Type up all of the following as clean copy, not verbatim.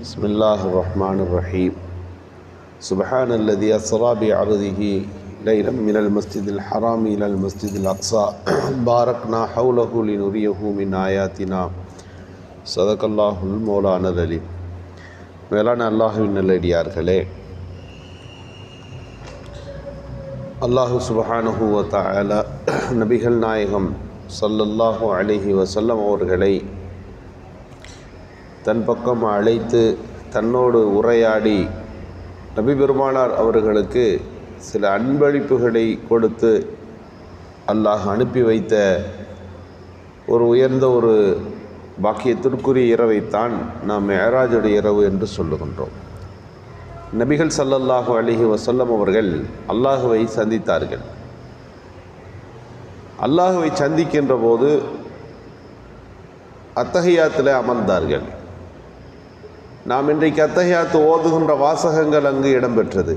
بسم الله الرحمن الرحيم سبحان الذي أسرى بعبده ليلا من المسجد الحرام إلى المسجد الأقصى باركنا حوله لنريه من آياتنا صدق الله المولانا العليم. மேலான அல்லாஹுவின் நல்லடியார்களே, அல்லாஹு சுப்ஹானஹு வ தஆலா நபிகள் நாயகம் ஸல்லல்லாஹு அலைஹி வஸல்லம் அவர்களை தன் பக்கம் அழைத்து தன்னோடு உரையாடி நபி பெருமானார் அவர்களுக்கு சில அன்பளிப்புகளை கொடுத்து அல்லாஹ் அனுப்பி வைத்த ஒரு உயர்ந்த ஒரு பாக்கியத்திற்குரிய இரவைத்தான் நாம் மிஅராஜுடைய இரவு என்று சொல்லுகின்றோம். நபிகள் ஸல்லல்லாஹு அலைஹி வஸல்லம் அவர்கள் அல்லாஹுவை சந்தித்தார்கள். அல்லாஹுவை சந்திக்கின்ற போது அத்தஹியாத்தில் அமர்ந்தார்கள். நாம் இன்றைக்கு அத்தஹியாத்து ஓதுகின்ற வாசகங்கள் அங்கு இடம்பெற்றது.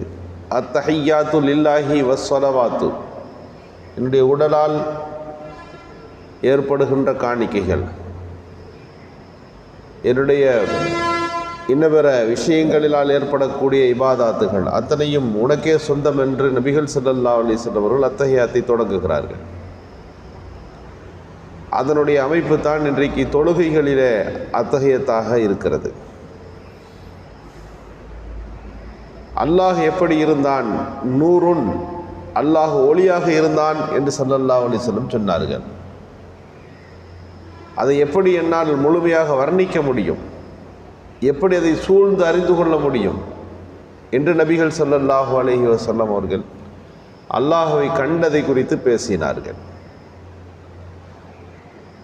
அத்தஹியாத்து லில்லாஹி வஸ்ஸலவாத்து, என்னுடைய உடலால் ஏற்படுகின்ற காணிக்கைகள், என்னுடைய இன்னபிற விஷயங்களிலால் ஏற்படக்கூடிய இபாதாத்துகள் அத்தனையும் உனக்கே சொந்தம் என்று நபிகள் ஸல்லல்லாஹு அலைஹி வஸல்லம் அவர்கள் அத்தஹியாத்தை தொடங்குகிறார்கள். அதனுடைய அமைப்பு தான் இன்றைக்கு தொழுகைகளிலே அத்தஹியத்தாக இருக்கிறது. அல்லாஹ் எப்படி இருந்தான், நூறுன், அல்லாஹ் ஒளியாக இருந்தான் என்று ஸல்லல்லாஹு அலைஹி வஸல்லம் சொன்னார்கள். அதை எப்படி என்னால் முழுமையாக வர்ணிக்க முடியும், எப்படி அதை சூழ்ந்து அறிந்து கொள்ள முடியும் என்று நபிகள் ஸல்லல்லாஹு அலைஹி வஸல்லம் அவர்கள் அல்லாஹுவை கண்டதை குறித்து பேசினார்கள்.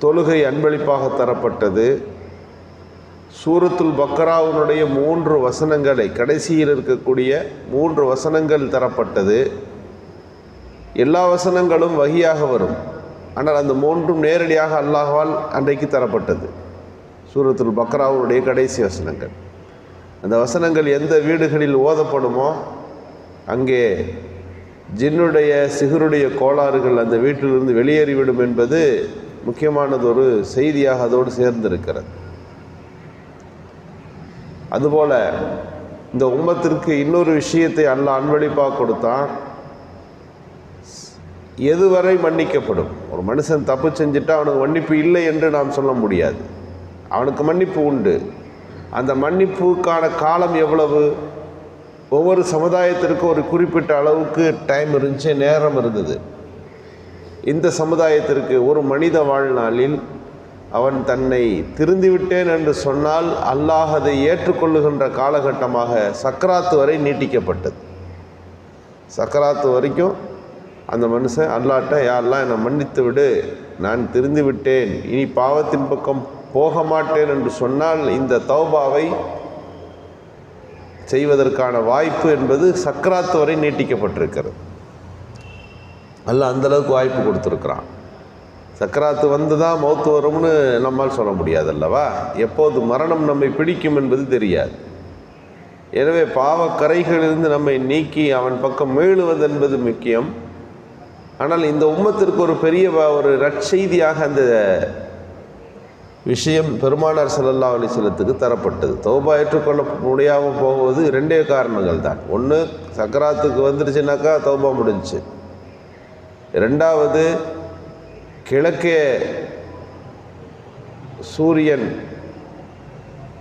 தொழுகை அன்பளிப்பாக தரப்பட்டது. சூரத்துல் பக்ராவுடைய 3 வசனங்களை, கடைசியில் இருக்கக்கூடிய 3 வசனங்கள் தரப்பட்டது. எல்லா வசனங்களும் வஹியாக வரும், ஆனால் அந்த 3ம் நேரடியாக அல்லாஹ்வால் அன்றைக்கு தரப்பட்டது. சூரத்துல் பக்ராவுடைய கடைசி வசனங்கள், அந்த வசனங்கள் எந்த வீடுகளில் ஓதப்படுமோ அங்கே ஜின்னுடைய சிஹருடைய கோளாறுகள் அந்த வீட்டிலிருந்து வெளியேறிவிடும் என்பது முக்கியமானதொரு செய்தியாக அதோடு சேர்ந்திருக்கிறது. அதுபோல இந்த உம்மத்திற்கு இன்னொரு விஷயத்தை அல்லாஹ் அன்பளிப்பாக கொடுத்தான். எதுவரை மன்னிக்கப்படும்? ஒரு மனுஷன் தப்பு செஞ்சுட்டா அவனுக்கு மன்னிப்பு இல்லை என்று நாம் சொல்ல முடியாது. அவனுக்கு மன்னிப்பு உண்டு. அந்த மன்னிப்புக்கான காலம் எவ்வளவு? ஒவ்வொரு சமுதாயத்திற்கும் ஒரு குறிப்பிட்ட அளவுக்கு டைம் இருந்துச்சு, நேரம் இருந்தது. இந்த சமுதாயத்திற்கு ஒரு மனித வாழ்நாளில் அவன் தன்னை திருந்திவிட்டேன் என்று சொன்னால் அல்லாஹ் அதை ஏற்றுக்கொள்ளுகின்ற காலகட்டமாக சக்கராத்து வரை நீட்டிக்கப்பட்டது. சக்கராத்து வரைக்கும் அந்த மனுஷன் அல்லாஹ்ட்ட, யா அல்லாஹ் என்னை மன்னித்து விடு, நான் திருந்து விட்டேன், இனி பாவத்தின் பக்கம் போக மாட்டேன் என்று சொன்னால் இந்த தௌபாவை செய்வதற்கான வாய்ப்பு என்பது சக்கராத்து வரை நீட்டிக்கப்பட்டிருக்கிறது. அல்லாஹ் அந்தளவுக்கு வாய்ப்பு கொடுத்துருக்குறான். சக்கராத்து வந்து தான் மௌத்து வரும்னு நம்மால் சொல்ல முடியாது அல்லவா? எப்போது மரணம் நம்மை பிடிக்கும் என்பது தெரியாது. எனவே பாவக்கரைகளிலிருந்து நம்மை நீக்கி அவன் பக்கம் மீளுவது என்பது முக்கியம். ஆனால் இந்த உம்மத்திற்கு ஒரு பெரிய ஒரு நற்செய்தியாக அந்த விஷயம் பெருமானார் ஸல்லல்லாஹு அலைஹி வஸல்லத்துக்கு தரப்பட்டது. தௌபா ஏற்றுக்கொள்ள முடியாமல் போவது 2 காரணங்கள் தான். ஒன்று, சக்கராத்துக்கு வந்துருச்சுனாக்கா தௌபா முடிஞ்சிச்சு. 2வது, கிழக்கே சூரியன்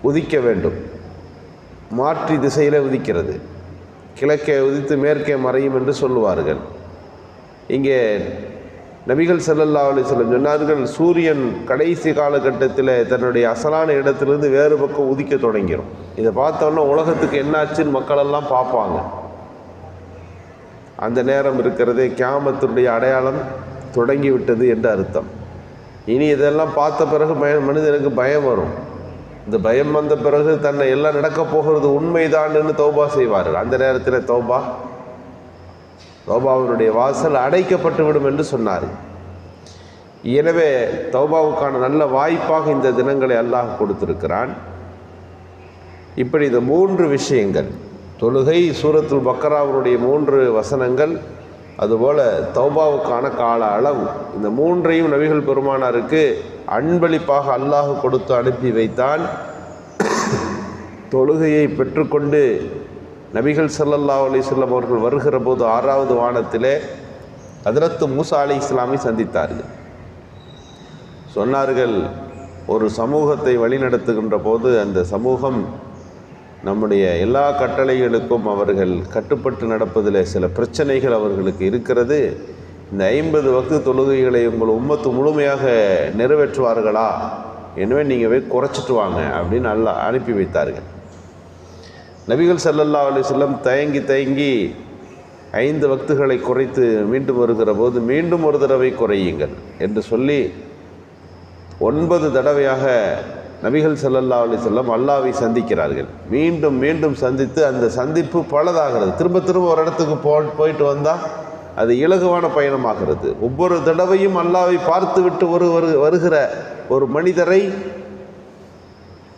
உதிக்க வேண்டும், மாற்றி திசையில் உதிக்கிறது. கிழக்கே உதித்து மேற்கே மறையும் என்று சொல்லுவார்கள். இங்கே நபிகள் ஸல்லல்லாஹு அலைஹி வஸல்லம் சொன்னார்கள், சூரியன் கடைசி காலகட்டத்தில் தன்னுடைய அசலான இடத்திலிருந்து வேறு பக்கம் உதிக்க தொடங்கிடும். இதை பார்த்தோன்னா உலகத்துக்கு என்னாச்சுன்னு மக்களெல்லாம் பார்ப்பாங்க. அந்த நேரம் இருக்கிறதே கியாமத்துடைய அடையாளம் தொடங்கிவிட்டது என்று அர்த்தம். இனி இதெல்லாம் பார்த்த பிறகு மனிதனுக்கு பயம் வரும். இந்த பயம் வந்த பிறகு தன்னை எல்லாம் நடக்கப் போகிறது உண்மைதான்னு தௌபா செய்வார்கள். அந்த நேரத்தில் தௌபாவினுடைய வாசல் அடைக்கப்பட்டு விடும் என்று சொன்னார். எனவே தௌபாவுக்கான நல்ல வாய்ப்பாக இந்த தினங்களை அல்லாஹ் கொடுத்திருக்கிறான். இப்படி இந்த 3 விஷயங்கள், தொழுகை, சூரத்துல் பக்ராவுடைய 3 வசனங்கள், அதுபோல் தௌபாவுக்கான கால அளவு, இந்த 3ஐயும் நபிகள் பெருமானாருக்கு அன்பளிப்பாக அல்லாஹ் கொடுத்து அனுப்பி வைத்தான். தொழுகையை பெற்றுக்கொண்டு நபிகள் ஸல்லல்லாஹு அலைஹி வஸல்லம் அவர்கள் வருகிற போது 6வது வானத்திலே ஹஜ்ரத் மூசா அலைஹிஸ்ஸலாமை சந்தித்தார்கள். சொன்னார்கள், ஒரு சமூகத்தை வழிநடத்துகின்ற போது அந்த சமூகம் நம்முடைய எல்லா கட்டளைகளுக்கும் அவர்கள் கட்டுப்பட்டு நடப்பதில் சில பிரச்சனைகள் அவர்களுக்கு இருக்கிறது. இந்த 50 வக்து தொழுகைகளை உங்கள் உம்மத்து முழுமையாக நிறைவேற்றுவார்களா? எனவே நீங்கள் குறைச்சிட்டு வாங்க அப்படின்னு அல்லாஹ் அனுப்பி வைத்தார்கள். நபிகள் ஸல்லல்லாஹு அலைஹி வஸல்லம் தயங்கி 5 வக்துகளை குறைத்து மீண்டும் வருகிற போது மீண்டும் ஒரு தடவை குறையுங்கள் என்று சொல்லி 9 தடவையாக நபிகள் ஸல்லல்லாஹு அலைஹி வஸல்லம் அல்லாஹ்வை சந்திக்கிறார்கள். மீண்டும் மீண்டும் சந்தித்து அந்த சந்திப்பு பலதாகிறது. திரும்ப ஒரு இடத்துக்கு போயிட்டு வந்தால் அது இலகுவான பயணமாகிறது. ஒவ்வொரு தடவையும் அல்லாஹ்வை பார்த்து விட்டு வருகிற ஒரு மனிதரை,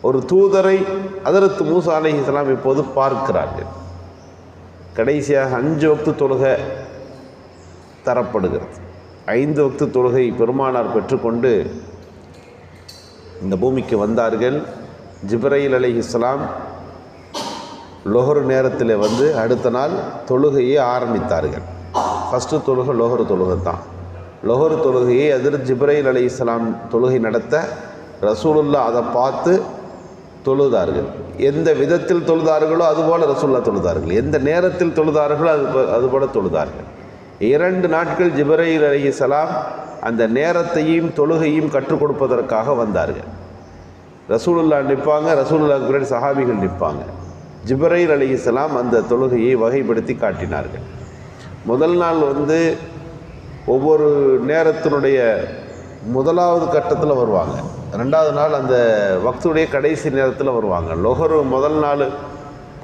ஒரு தூதரை ஹஜ்ரத் மூசா அலைஹிஸ்ஸலாம் இப்போது பார்க்கிறார்கள். கடைசியாக 5 வக்து தொழுகை தரப்படுகிறது. 5 வக்து தொழுகை பெருமானார் பெற்றுக்கொண்டு இந்த பூமிக்கு வந்தார்கள். ஜிப்ரைல் அலைஹிஸ்ஸலாம் லொஹர் நேரத்தில் வந்து அடுத்த நாள் தொழுகையை ஆரம்பித்தார்கள். ஃபஸ்ட்டு தொழுகை லொஹர் தொழுகை தான். லொஹர் தொழுகையை ஹஜ்ரத் ஜிப்ரைல் அலைஹிஸ்ஸலாம் தொழுகை நடத்த ரசூலுல்லாஹ் அதை பார்த்து தொழுதார்கள். எந்த விதத்தில் தொழுதார்களோ அதுபோல் ரசூலுல்லாஹ் தொழுதார்கள். எந்த நேரத்தில் தொழுதார்களோ அதுபோல் தொழுதார்கள். 2 நாட்கள் ஜிப்ரைல் அலைஹிஸ்ஸலாம் அந்த நேரத்தையும் தொழுகையும் கற்றுக் கொடுப்பதற்காக வந்தார்கள். ரசூலுல்லாஹ் நிற்பாங்க, ரசூலுல்லாஹ்க்கு பின்னாடி சஹாபிகள் நிற்பாங்க. ஜிப்ரைல் அலைஹிஸ்ஸலாம் அந்த தொழுகையை வகைப்படுத்தி காட்டினார்கள். முதல் நாள் வந்து ஒவ்வொரு நேரத்தினுடைய முதலாவது கட்டத்தில் வருவாங்க. 2வது நாள் அந்த வக்துடைய கடைசி நேரத்தில் வருவாங்க. லொஹர் முதல் நாள்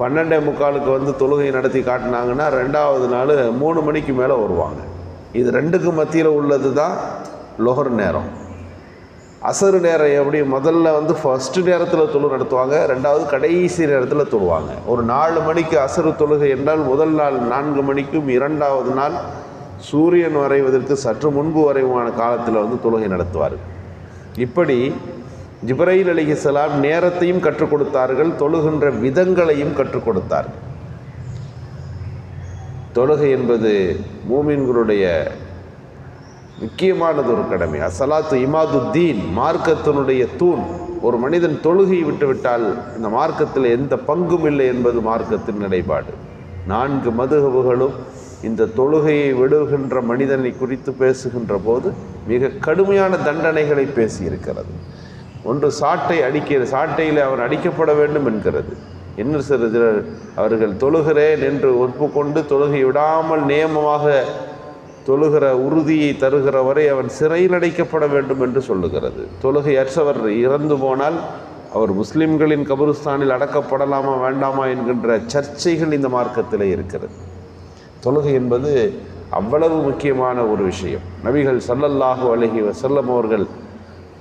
12:45 வந்து தொழுகை நடத்தி காட்டினாங்கன்னா 2வது நாள் 3 மணிக்கு மேலே வருவாங்க. இது 2க்கும் மத்தியில் உள்ளது தான் லொஹர் நேரம். அசரு நேரம் எப்படி முதல்ல வந்து ஃபஸ்ட்டு நேரத்தில் தொழு நடத்துவாங்க, 2வது கடைசி நேரத்தில் தொழுவாங்க. ஒரு 4 மணிக்கு அசரு தொழுகை என்றால் முதல் நாள் 4 மணிக்கும் 2வது நாள் சூரியன் வரைவதற்கு சற்று முன்பு வரைவான காலத்தில் வந்து தொழுகை நடத்துவார்கள். இப்படி ஜிப்ரைல் அலைஹிஸ்ஸலாம் நேரத்தையும் கற்றுக் கொடுத்தார்கள், தொழுகின்ற விதங்களையும் கற்றுக் கொடுத்தார்கள். தொழுகை என்பது மூமின்களுடைய முக்கியமானது ஒரு கடமை. அஸ்ஸலாத்து இமாதுத்தீன், மார்க்கத்தினுடைய தூண். ஒரு மனிதன் தொழுகையை விட்டுவிட்டால் இந்த மார்க்கத்தில் எந்த பங்கும் இல்லை என்பது மார்க்கத்தின் நிலைப்பாடு. 4 மதுஹபுகளும் இந்த தொழுகையை விடுகின்ற மனிதனை குறித்து பேசுகின்ற போது மிக கடுமையான தண்டனைகளை பேசியிருக்கிறது. ஒன்று சாட்டையில் அவன் அடிக்கப்பட வேண்டும் என்கிறது. என்ன சிலர் அவர்கள் தொழுகிறேன் என்று ஒப்புக்கொண்டு தொழுகை விடாமல் நியமமாக தொழுகிற உறுதியை தருகிற வரை அவன் சிறையில் அடைக்கப்பட வேண்டும் என்று சொல்லுகிறது. தொழுகை அற்றவர் இறந்து போனால் அவர் முஸ்லிம்களின் கபருஸ்தானில் அடக்கப்படலாமா வேண்டாமா என்கின்ற சர்ச்சைகள் இந்த மார்க்கத்தில் இருக்கிறது. தொழுகை என்பது அவ்வளவு முக்கியமான ஒரு விஷயம். நபிகள் ஸல்லல்லாஹு அலைஹி வஸல்லம் அவர்கள்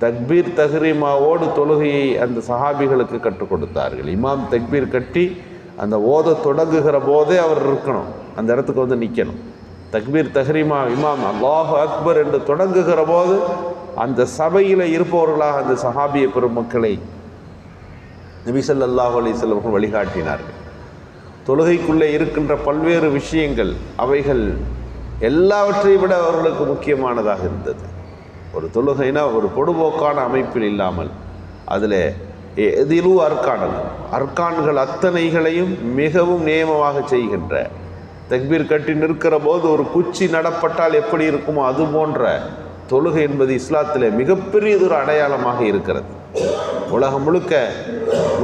தக்பீர் தஹ்ரீமாவோடு தொழுகையை அந்த சஹாபிகளுக்கு கற்றுக் கொடுத்தார்கள். இமாம் தக்பீர் கட்டி அந்த ஓத தொடங்குகிற போதே அவர் இருக்கணும், அந்த இடத்துக்கு வந்து நிற்கணும். தக்பீர் தஹ்ரீமா இமாம் அல்லாஹு அக்பர் என்று தொடங்குகிற போது அந்த சபையில் இருப்பவர்களாக அந்த சஹாபிய பெருமக்களை நபி ஸல்லல்லாஹு அலைஹி வஸல்லம் வழிகாட்டினார்கள். தொழுகைக்குள்ளே இருக்கின்ற பல்வேறு விஷயங்கள், அவைகள் எல்லாவற்றை விட அவர்களுக்கு முக்கியமானதாக இருந்தது. ஒரு தொழுகைனா ஒரு பொடுபோக்கான அமைப்பில் இல்லாமல் அதில் எதிலும் அர்க்கான்கள் அத்தனைகளையும் மிகவும் நியமமாக செய்கின்ற, தக்பீர் கட்டி நிற்கிற போது ஒரு குச்சி நடப்பட்டால் எப்படி இருக்குமோ அது போன்ற தொழுகை என்பது இஸ்லாத்திலே மிகப்பெரியதொரு அடையாளமாக இருக்கிறது. உலகம் முழுக்க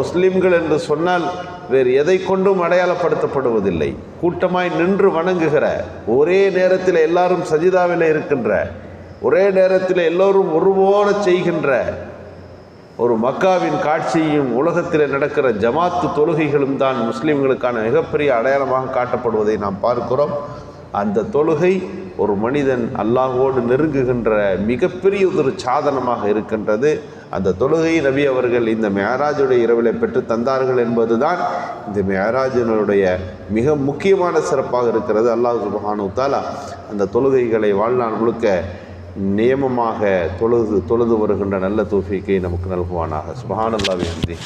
முஸ்லிம்கள் என்று சொன்னால் வேறு எதை கொண்டும் அடையாளப்படுத்தப்படுவதில்லை. கூட்டமாய் நின்று வணங்குகிற, ஒரே நேரத்தில் எல்லாரும் சஜிதாவில் இருக்கின்ற, ஒரே நேரத்தில் எல்லோரும் ஒருபோல செய்கின்ற ஒரு மக்காவின் காட்சியும் உலகத்தில் நடக்கிற ஜமாத்து தொழுகைகளும் தான் முஸ்லிம்களுக்கான மிகப்பெரிய அடையாளமாக காட்டப்படுவதை நாம் பார்க்கிறோம். அந்த தொழுகை ஒரு மனிதன் அல்லாஹ்வோடு நெருங்குகின்ற மிகப்பெரிய ஒரு சாதனமாக இருக்கின்றது. அந்த தொழுகை நபி அவர்கள் இந்த மிஅராஜுடைய இரவில் பெற்று தந்தார்கள் என்பதுதான் இந்த மிஅராஜினுடைய மிக முக்கியமான சிறப்பாக இருக்கிறது. அல்லாஹ் சுப்ஹானஹு வ தஆலா அந்த தொழுகைகளை வாழ்நாள் முழுக்க நியமமாக தொழுது வருகின்ற நல்ல தௌஃபீக்கை நமக்கு நல்குவானாக. சுப்ஹானல்லாஹி வ பிஹம்திஹி.